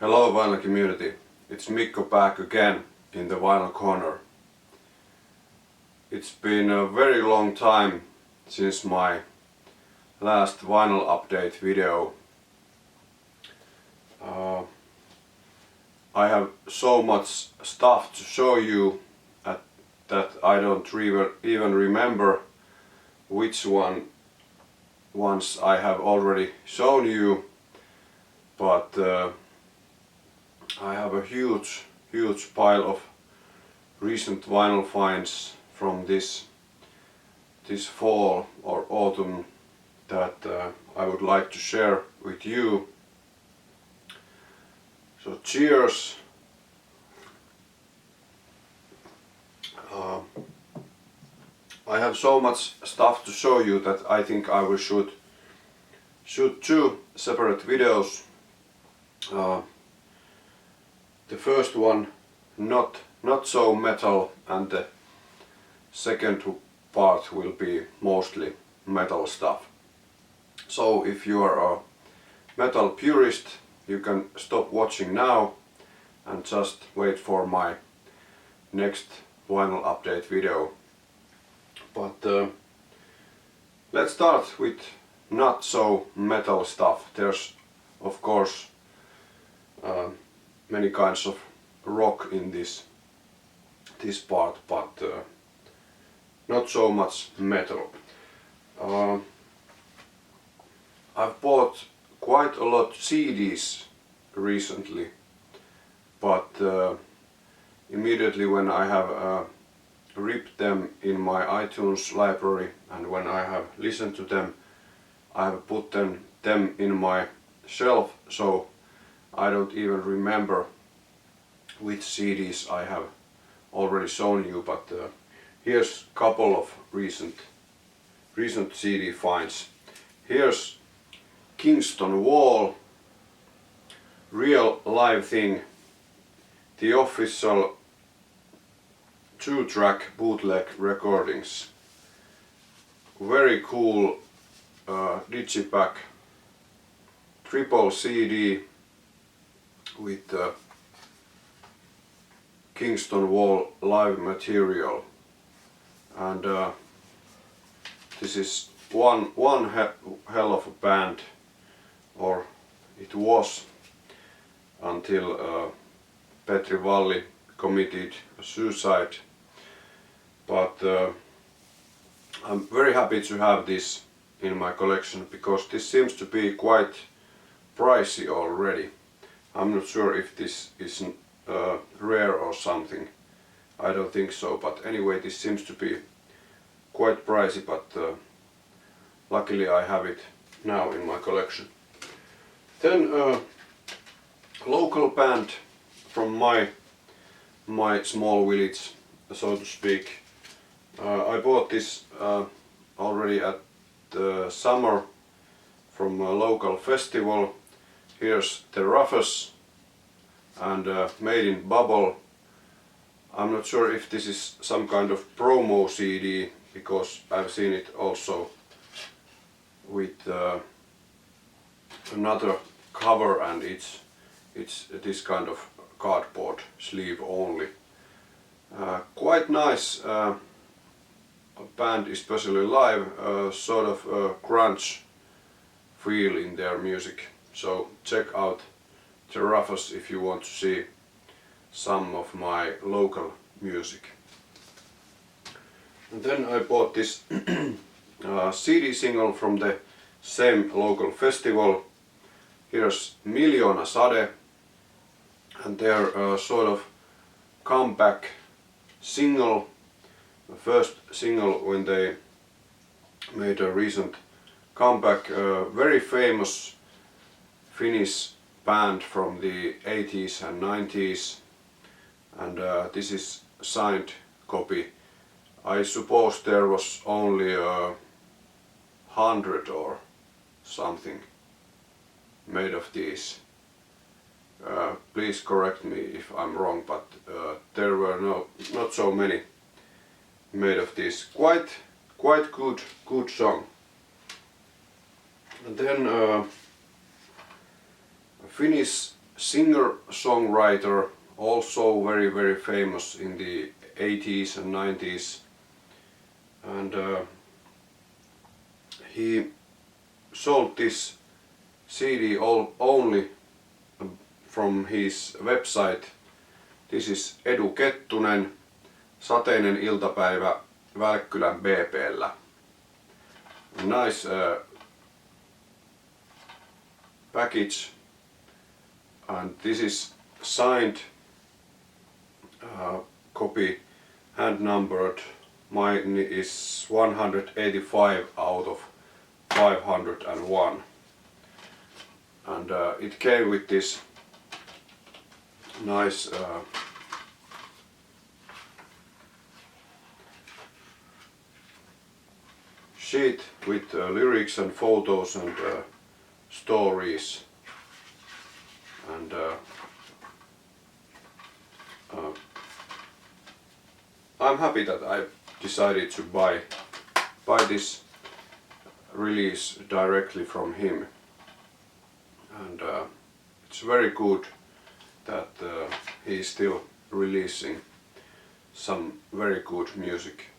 Hello vinyl community, it's Mikko back again in the vinyl corner. It's been a very long time since my last vinyl update video. I have so much stuff to show you that I don't even remember which ones I have already shown you, but I have a huge pile of recent vinyl finds from this fall or autumn that I would like to share with you. So cheers! I have so much stuff to show you that I think I will shoot two separate videos. The first one not so metal, and the second part will be mostly metal stuff. So if you are a metal purist, you can stop watching now and just wait for my next vinyl update video. But let's start with not so metal stuff. There's of course many kinds of rock in this part, but not so much metal. I've bought quite a lot of CDs recently, but immediately when I have ripped them in my iTunes library and when I have listened to them, I have put them in my shelf, so I don't even remember which CDs I have already shown you, but here's a couple of recent CD finds. Here's Kingston Wall, real live thing, the official 2-track bootleg recordings. Very cool digipack, triple CD with Kingston Wall live material, and this is one hell of a band, or it was until Petri Valli committed suicide. But I'm very happy to have this in my collection because this seems to be quite pricey already. I'm not sure if this is rare or something. I don't think so, but anyway, this seems to be quite pricey, but luckily I have it now in my collection. Then local band from my small village, so to speak. I bought this already at the summer from a local festival. Here's the Ruffes and Made in Bubble. I'm not sure if this is some kind of promo CD, because I've seen it also with another cover, and it's this kind of cardboard sleeve only. Quite nice band, especially live, sort of grunge feel in their music. So check out the Ruffes if you want to see some of my local music. And then I bought this CD single from the same local festival. Here's Miljoonasade and their sort of comeback single, the first single when they made a recent comeback. Very famous Finnish band from the 80s and 90s, and this is signed copy. I suppose there was only 100 or something made of these. Please correct me if I'm wrong, but there were not so many made of this. Quite good song. And then a Finnish singer-songwriter, also very famous in the 80s and 90s, and he sold this CD only from his website. This is Edu Kettunen, Sateinen iltapäivä Välkkylän BP:llä. Nice package, and this is signed copy, hand numbered. Mine is 185 out of 501, and it came with this nice sheet with lyrics and photos and stories, and I'm happy that I decided to buy this release directly from him, and it's very good that he's still releasing some very good music.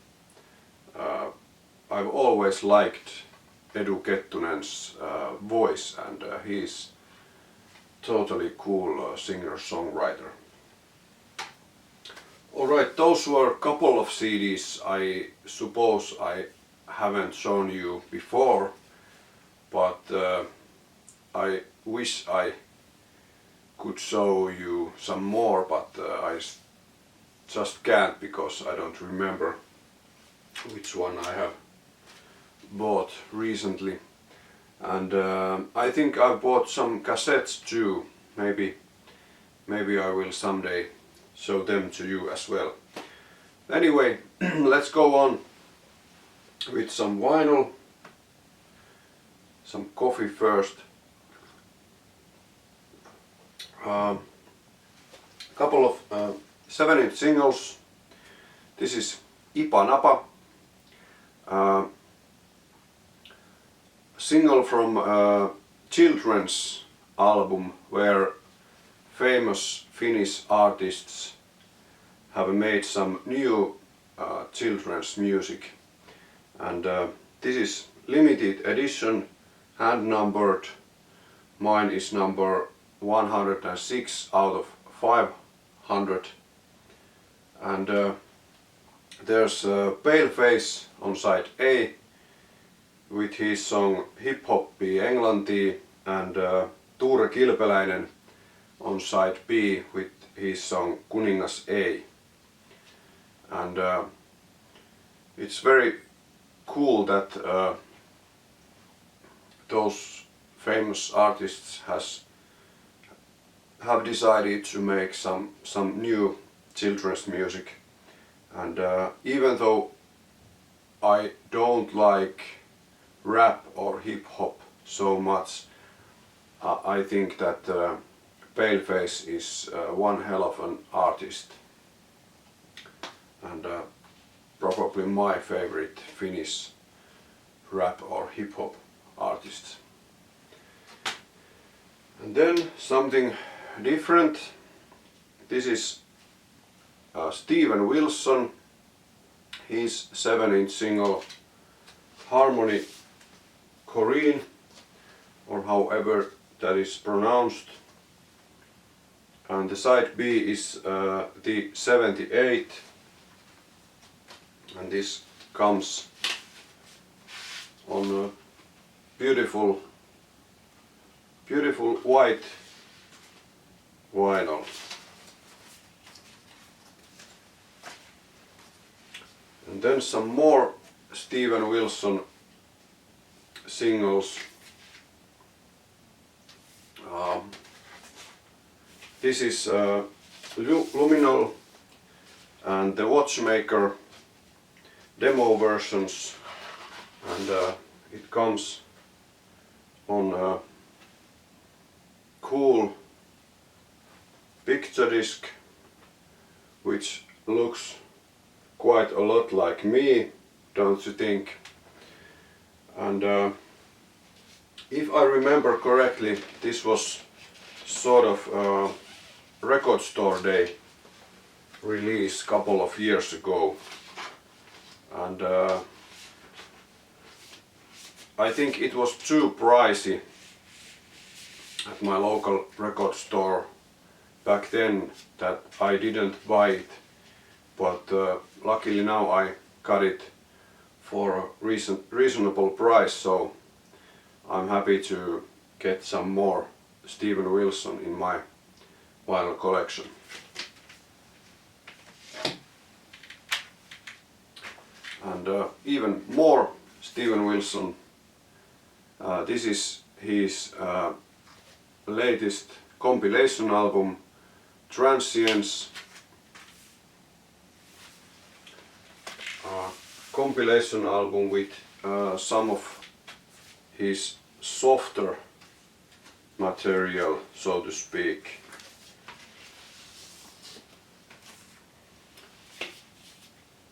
I've always liked Edu Kettunen's voice, and he's totally cool singer-songwriter. Alright, those were a couple of CDs I suppose I haven't shown you before, but I wish I could show you some more, but I just can't because I don't remember which one I have bought recently. And I think I bought some cassettes too. Maybe I will someday show them to you as well. Anyway, let's go on with some vinyl, some coffee first. Couple of 7-inch singles. This is Ipa Napa, single from children's album where famous Finnish artists have made some new children's music, and this is limited edition, hand numbered. Mine is number 106 out of 500, and there's Paleface on side A with his song Hip Hoppi Englanti, and Tuure Kilpeläinen on side B with his song Kuningas A. And it's very cool that those famous artists have decided to make some new children's music. And even though I don't like rap or hip hop so much, I think that Paleface is one hell of an artist, and probably my favorite Finnish rap or hip hop artist. And then something different. This is Steven Wilson, his 7-inch single Harmony Korine, or however that is pronounced. And the side B is the 78, and this comes on a beautiful white vinyl. And then some more Steven Wilson singles. This is Luminol and the Watchmaker demo versions, and it comes on a cool picture disc which looks quite a lot like me, don't you think? And if I remember correctly, this was sort of record store day release couple of years ago, and I think it was too pricey at my local record store back then that I didn't buy it, but luckily now I got it for a reasonable price, so I'm happy to get some more Steven Wilson in my vinyl collection. And even more Steven Wilson. This is his latest compilation album, Transients. Compilation album with some of his softer material, so to speak.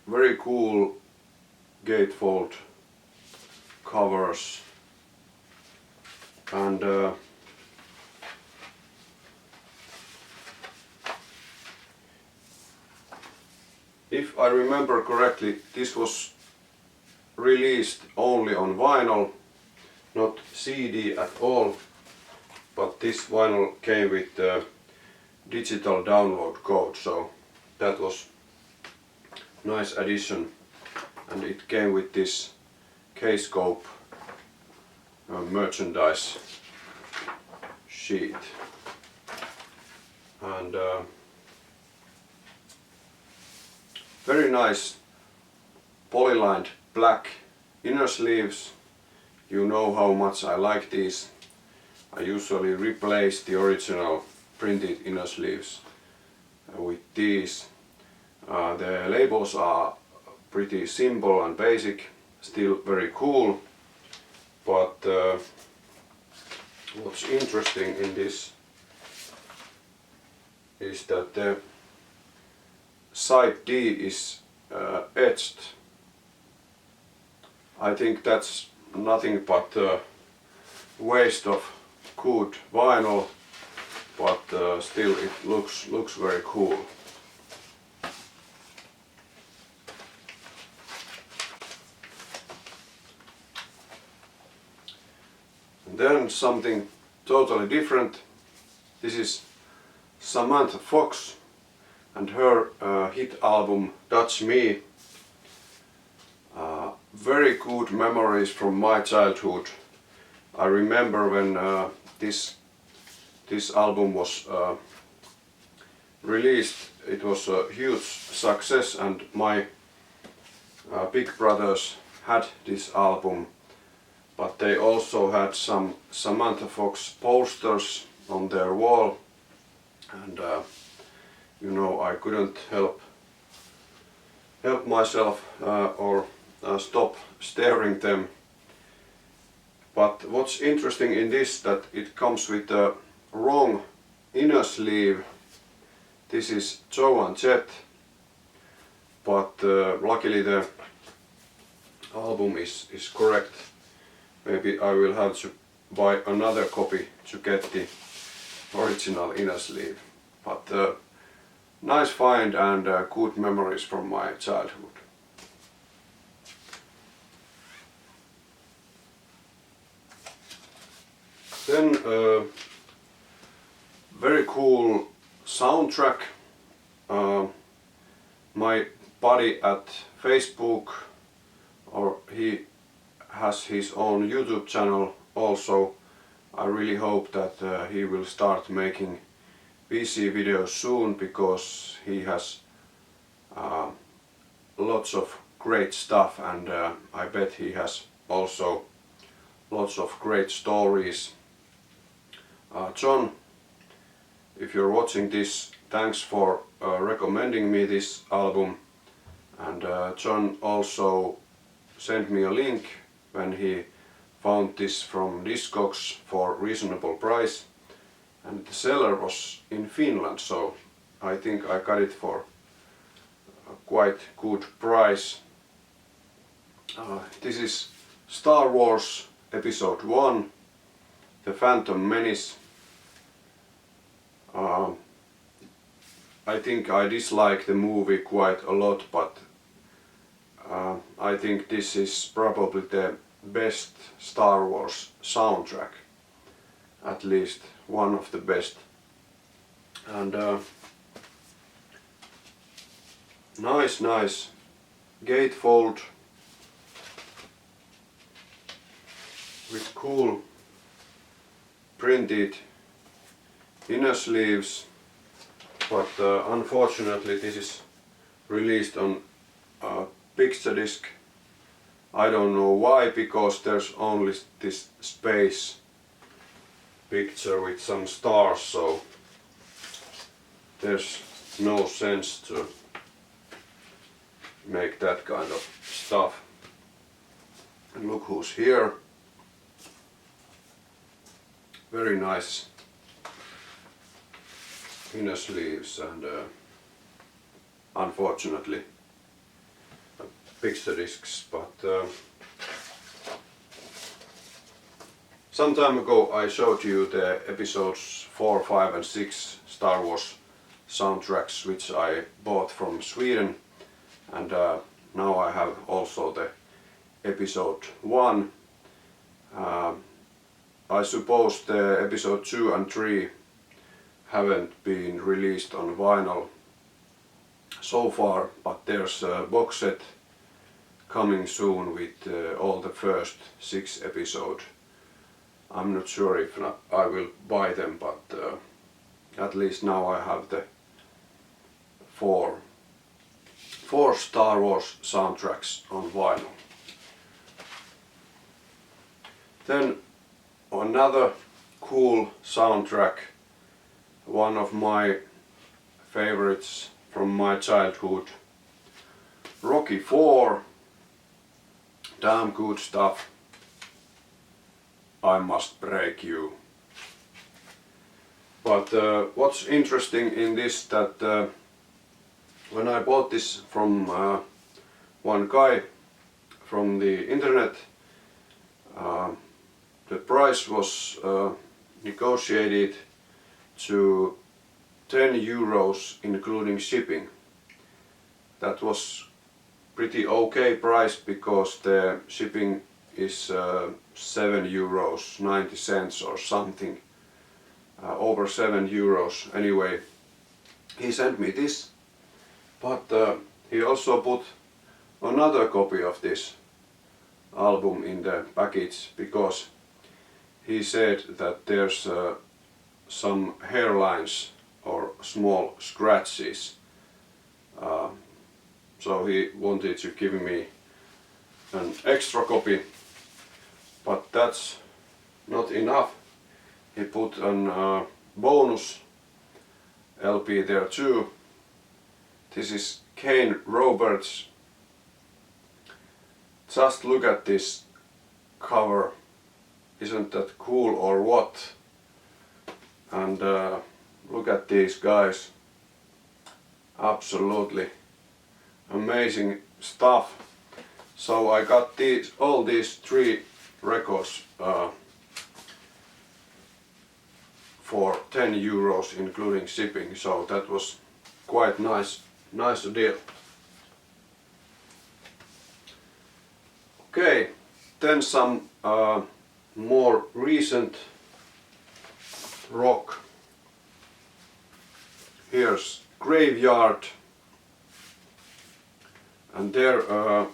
Very cool gatefold covers, and if I remember correctly, this was released only on vinyl, not CD at all, but this vinyl came with the digital download code, so that was nice addition, and it came with this K-scope merchandise sheet, and very nice polylined black inner sleeves. You know how much I like these. I usually replace the original printed inner sleeves with these. The labels are pretty simple and basic, still very cool, but what's interesting in this is that the side D is etched. I think that's nothing but waste of good vinyl, but still it looks very cool. And then something totally different. This is Samantha Fox and her hit album Touch Me. Very good memories from my childhood. I remember when this album was released, it was a huge success, and my big brothers had this album, but they also had some Samantha Fox posters on their wall, and you know, I couldn't help myself or stop staring them. But what's interesting in this, that it comes with a wrong inner sleeve. This is Joe and Jet, but luckily the album is correct. Maybe I will have to buy another copy to get the original inner sleeve. But nice find and good memories from my childhood. Then very cool soundtrack. My buddy at Facebook, or he has his own YouTube channel also. I really hope that he will start making PC videos soon, because he has lots of great stuff, and I bet he has also lots of great stories. John, if you're watching this, thanks for recommending me this album, and John also sent me a link when he found this from Discogs for reasonable price, and the seller was in Finland, so I think I got it for a quite good price. This is Star Wars Episode 1, The Phantom Menace, I think I dislike the movie quite a lot, but I think this is probably the best Star Wars soundtrack, at least one of the best. And nice gatefold with cool printed inner sleeves, but unfortunately this is released on picture disc. I don't know why, because there's only this space picture with some stars, so there's no sense to make that kind of stuff. And look who's here. Very nice inner sleeves, and unfortunately picture discs, but some time ago I showed you the episodes 4, 5 and 6 Star Wars soundtracks which I bought from Sweden, and now I have also the episode 1. I suppose the episode 2 and 3 haven't been released on vinyl so far, but there's a box set coming soon with all the first 6 episodes. I'm not sure if I will buy them, but at least now I have the 4 Star Wars soundtracks on vinyl. Then another cool soundtrack, one of my favorites from my childhood, Rocky IV. Damn good stuff. I Must Break You. But what's interesting in this, that when I bought this from one guy from the internet, the price was negotiated to 10 euros including shipping. That was pretty okay price, because the shipping is 7 euros 90 cents or something, over 7 euros. Anyway, he sent me this, but he also put another copy of this album in the package, because he said that there's some hairlines or small scratches, so he wanted to give me an extra copy, but that's not enough. He put an bonus LP there too. This is Kane Roberts. Just look at this cover, isn't that cool or what? And look at these guys, absolutely amazing stuff. So I got all these 3 records for 10 euros including shipping, so that was quite nice deal. Okay, then some more recent rock. Here's Graveyard and their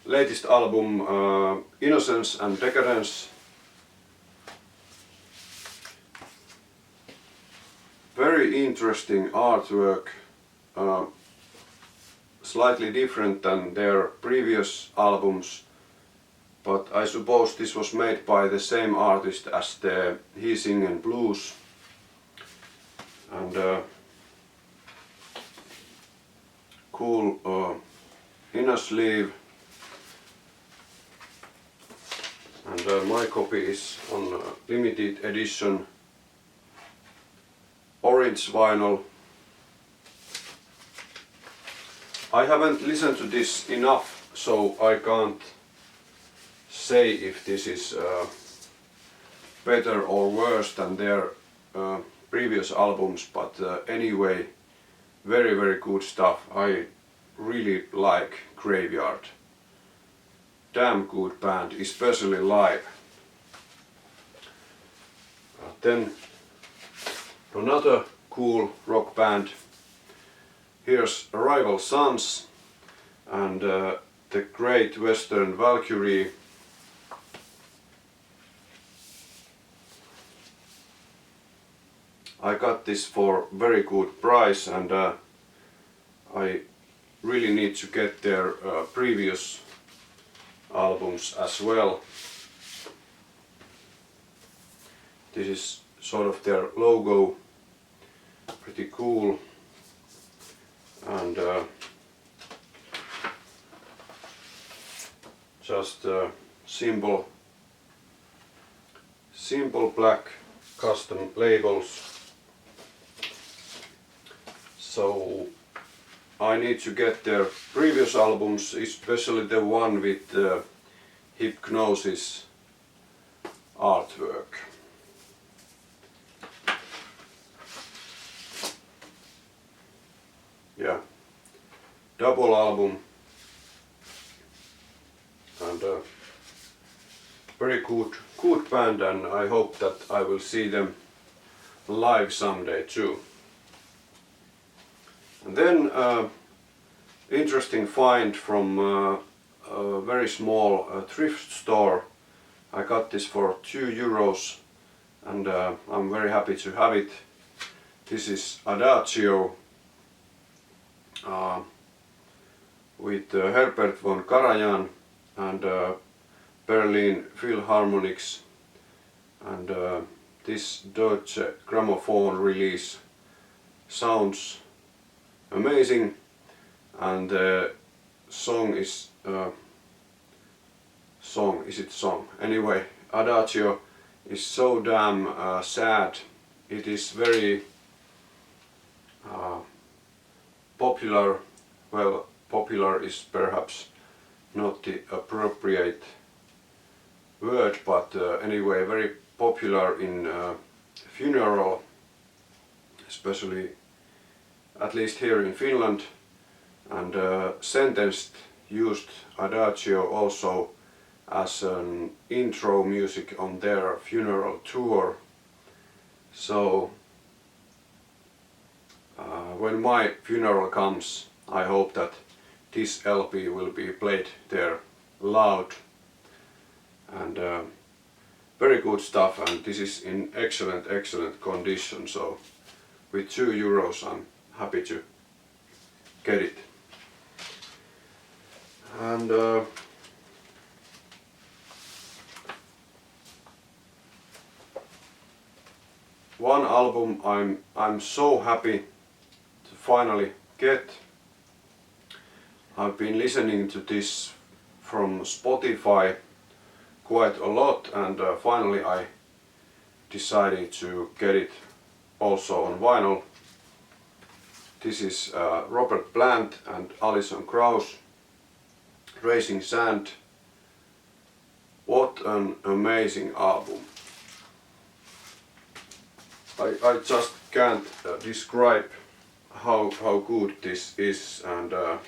latest album, Innocence and Decadence. Very interesting artwork, slightly different than their previous albums, but I suppose this was made by the same artist as the He Singin' Blues. And cool inner sleeve, and my copy is on limited edition orange vinyl. I haven't listened to this enough, so I can't say if this is better or worse than their previous albums, but anyway, very good stuff. I really like Graveyard. Damn good band, especially live. Then another cool rock band. Here's Rival Sons and the Great Western Valkyrie. I got this for very good price, and I really need to get their previous albums as well. This is sort of their logo, pretty cool, and just simple black custom labels. So I need to get their previous albums, especially the one with Hypnosis artwork. Yeah, double album, and very good band, and I hope that I will see them live someday too. And then interesting find from a very small thrift store. I got this for €2 and I'm very happy to have it. This is Adagio with Herbert von Karajan and Berlin Philharmonics, and this Deutsche Grammophon release sounds amazing, and the song is song? Anyway, Adagio is so damn sad. It is very popular. Well, popular is perhaps not the appropriate word, but anyway, very popular in funeral, especially at least here in Finland, and Sentenced used Adagio also as an intro music on their funeral tour. So when my funeral comes, I hope that this LP will be played there loud, and very good stuff, and this is in excellent condition, so with €2 I'm happy to get it. And one album I'm so happy to finally get. I've been listening to this from Spotify quite a lot, and finally I decided to get it also on vinyl. This is Robert Plant and Alison Krauss, Racing Sand. What an amazing album. I just can't describe how good this is, and the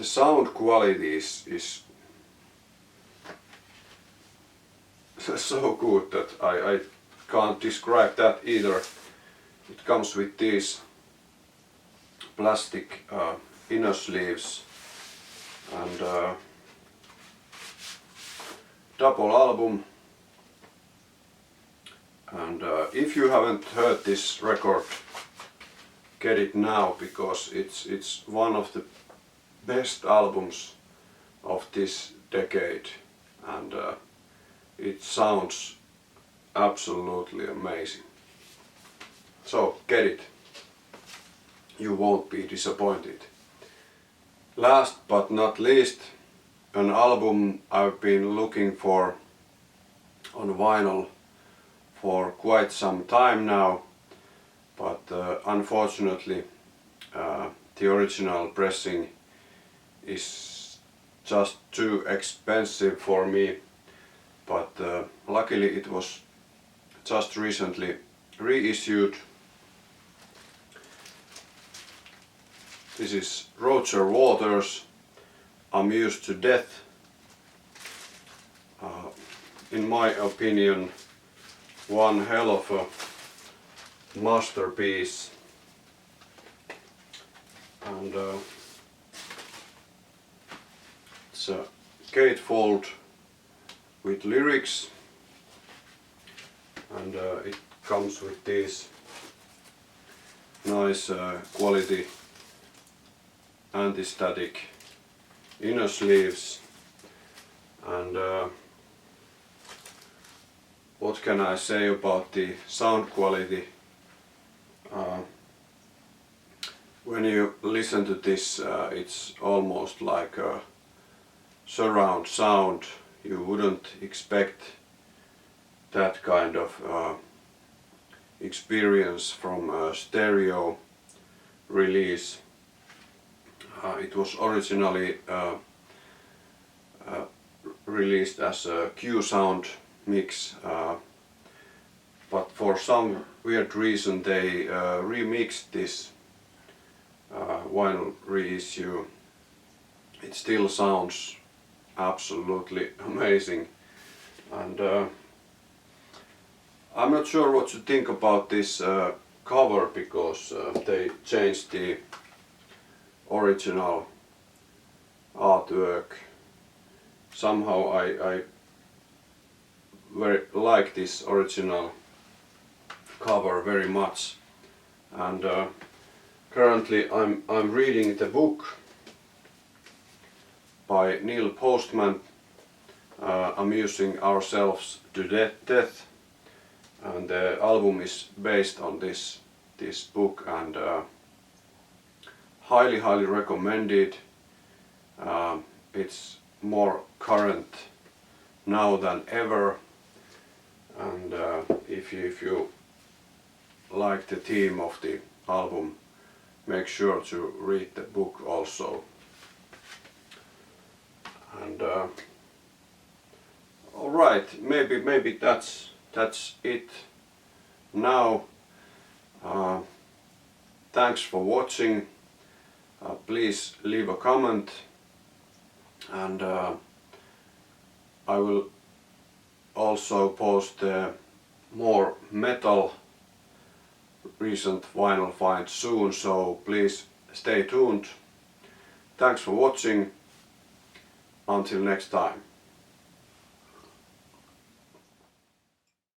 sound quality is so good that I can't describe that either. It comes with these plastic inner sleeves, and double album. And if you haven't heard this record, get it now, because it's one of the best albums of this decade, and it sounds absolutely amazing. So get it, you won't be disappointed. Last but not least, an album I've been looking for on vinyl for quite some time now, but unfortunately the original pressing is just too expensive for me, but luckily it was just recently reissued. This is Roger Waters' Amused to Death. In my opinion, one hell of a masterpiece, and it's a gatefold with lyrics, and it comes with these nice quality anti-static inner sleeves, and what can I say about the sound quality? When you listen to this, it's almost like a surround sound. You wouldn't expect that kind of experience from a stereo release. It was originally released as a Q-Sound mix, but for some weird reason they remixed this vinyl reissue. It still sounds absolutely amazing, and I'm not sure what to think about this cover, because they changed the original artwork. Somehow I very like this original cover very much, and currently I'm reading the book by Neil Postman, Amusing Ourselves to Death, and the album is based on this book, and highly recommended. It's more current now than ever, and if you like the theme of the album, make sure to read the book also. And all right, maybe that's it now. Thanks for watching. Please leave a comment, and I will also post more metal recent vinyl finds soon, so please stay tuned. Thanks for watching. Until next time.